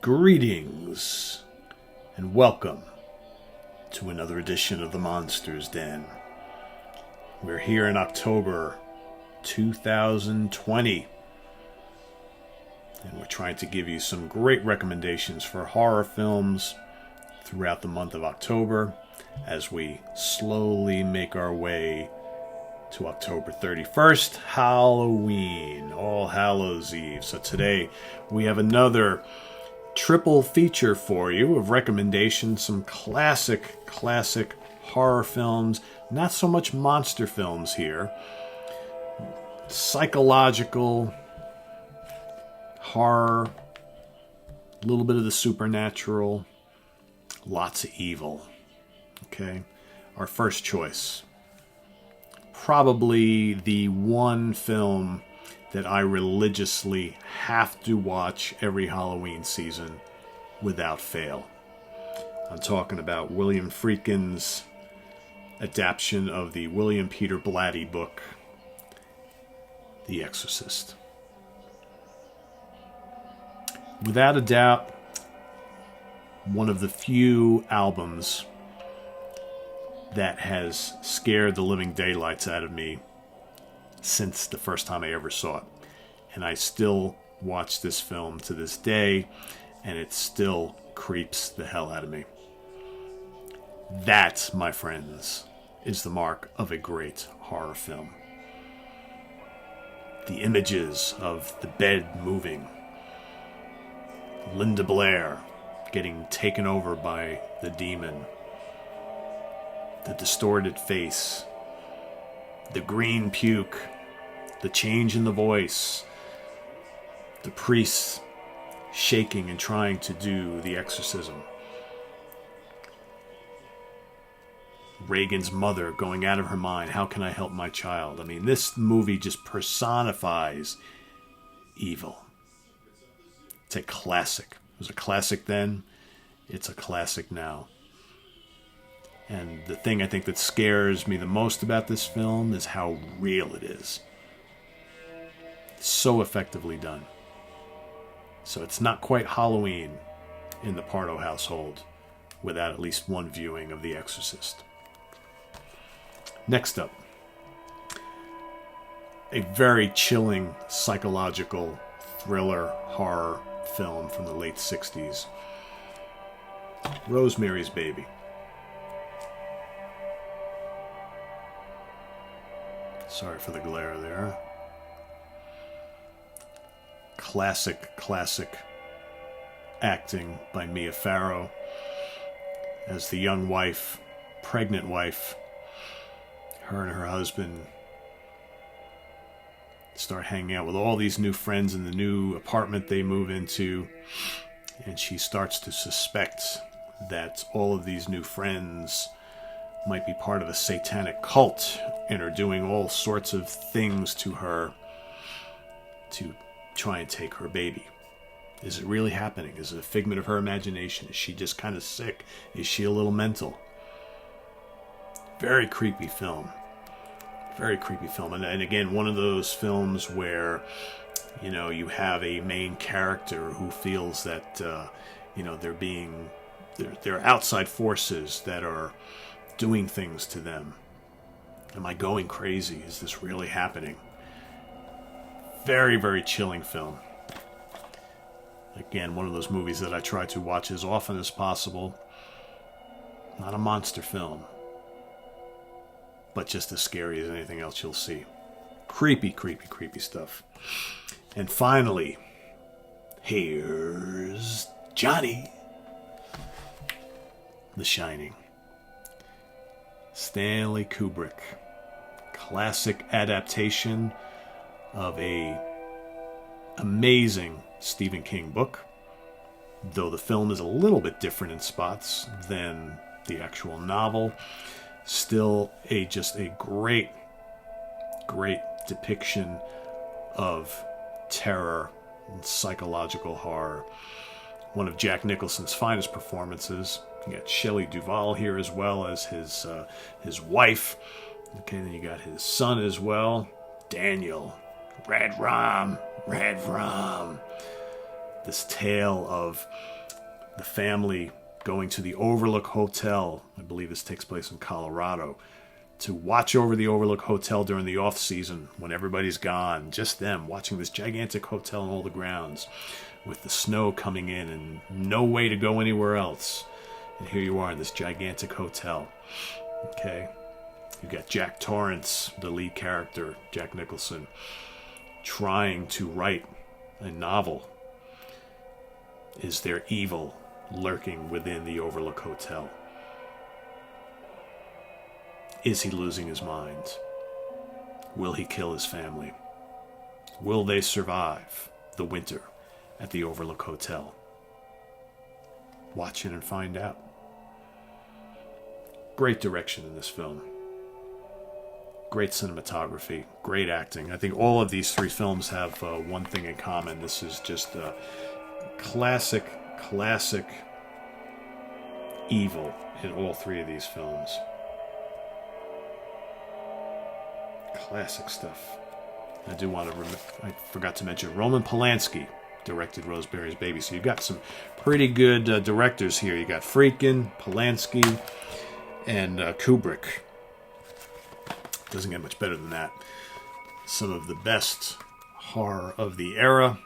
Greetings and welcome to another edition of the Monsters Den. We're here in October 2020 and we're trying to give you some great recommendations for horror films throughout the month of October as we slowly make our way to October 31st, Halloween, All Hallows Eve. So today we have another triple feature for you of recommendations, some classic horror films, not so much monster films here, psychological horror, a little bit of the supernatural, lots of evil. Okay, our first choice, probably the one film that I religiously have to watch every Halloween season without fail. I'm talking about William Friedkin's adaptation of the William Peter Blatty book, The Exorcist. Without a doubt, one of the few albums that has scared the living daylights out of me since the first time I ever saw it. And I still watch this film to this day, and it still creeps the hell out of me. That, my friends, is the mark of a great horror film. The images of the bed moving, Linda Blair getting taken over by the demon, the distorted face, the green puke, the change in the voice, the priest shaking and trying to do the exorcism, Reagan's mother going out of her mind, how can I help my child? I mean, this movie just personifies evil. It's a classic. It was a classic then. It's a classic now. And the thing I think that scares me the most about this film is how real it is. It's so effectively done. So it's not quite Halloween in the Pardo household without at least one viewing of The Exorcist. Next up, a very chilling psychological thriller horror film from the late 60s. Rosemary's Baby. Sorry for the glare there. Classic acting by Mia Farrow as the young wife, pregnant wife. Her and her husband start hanging out with all these new friends in the new apartment they move into, and she starts to suspect that all of these new friends might be part of a satanic cult and are doing all sorts of things to her to try and take her baby. Is it really happening? Is it a figment of her imagination? Is she just kind of sick? Is she a little mental? Very creepy film. Very creepy film. And again, one of those films where, you have a main character who feels that, there are outside forces that are doing things to them. Am I going crazy? Is this really happening? Very, very chilling film. Again, one of those movies that I try to watch as often as possible. Not a monster film, but just as scary as anything else you'll see. Creepy stuff. And finally, here's Johnny. The Shining. Stanley Kubrick. Classic adaptation of a amazing Stephen King book, though the film is a little bit different in spots than the actual novel. Still just a great depiction of terror and psychological horror. One of Jack Nicholson's finest performances. You got Shelley Duvall here as well as his wife. Okay, then you got his son as well, Daniel. Red Rum. This tale of the family going to the Overlook Hotel. I believe this takes place in Colorado, to watch over the Overlook Hotel during the off-season when everybody's gone. Just them watching this gigantic hotel and all the grounds with the snow coming in and no way to go anywhere else. And here you are in this gigantic hotel. Okay? You've got Jack Torrance, the lead character, Jack Nicholson, trying to write a novel. Is there evil lurking within the Overlook Hotel? Is he losing his mind? Will he kill his family? Will they survive the winter at the Overlook Hotel? Watch it and find out. Great direction in this film. Great cinematography. Great acting. I think all of these three films have one thing in common. This is just a classic evil in all three of these films. Classic stuff. I do want to I forgot to mention Roman Polanski directed Rosemary's Baby. So you've got some pretty good directors here. You got Friedkin, Polanski, and Kubrick. Doesn't get much better than that. Some of the best horror of the era.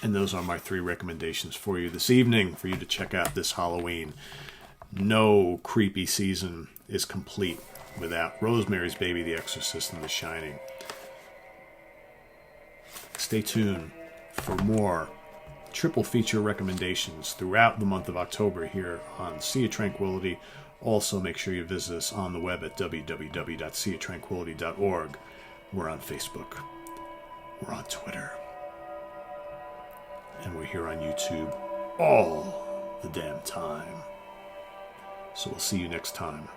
And those are my three recommendations for you this evening for you to check out this Halloween. No creepy season is complete without Rosemary's Baby, The Exorcist, and The Shining. Stay tuned for more triple feature recommendations throughout the month of October here on Sea of Tranquility. Also, make sure you visit us on the web at www.seaoftranquility.org. We're on Facebook. We're on Twitter. And we're here on YouTube all the damn time. So we'll see you next time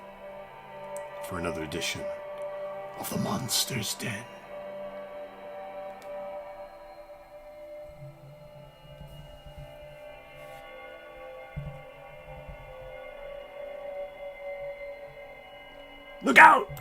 for another edition of The Monster's Den. Look out!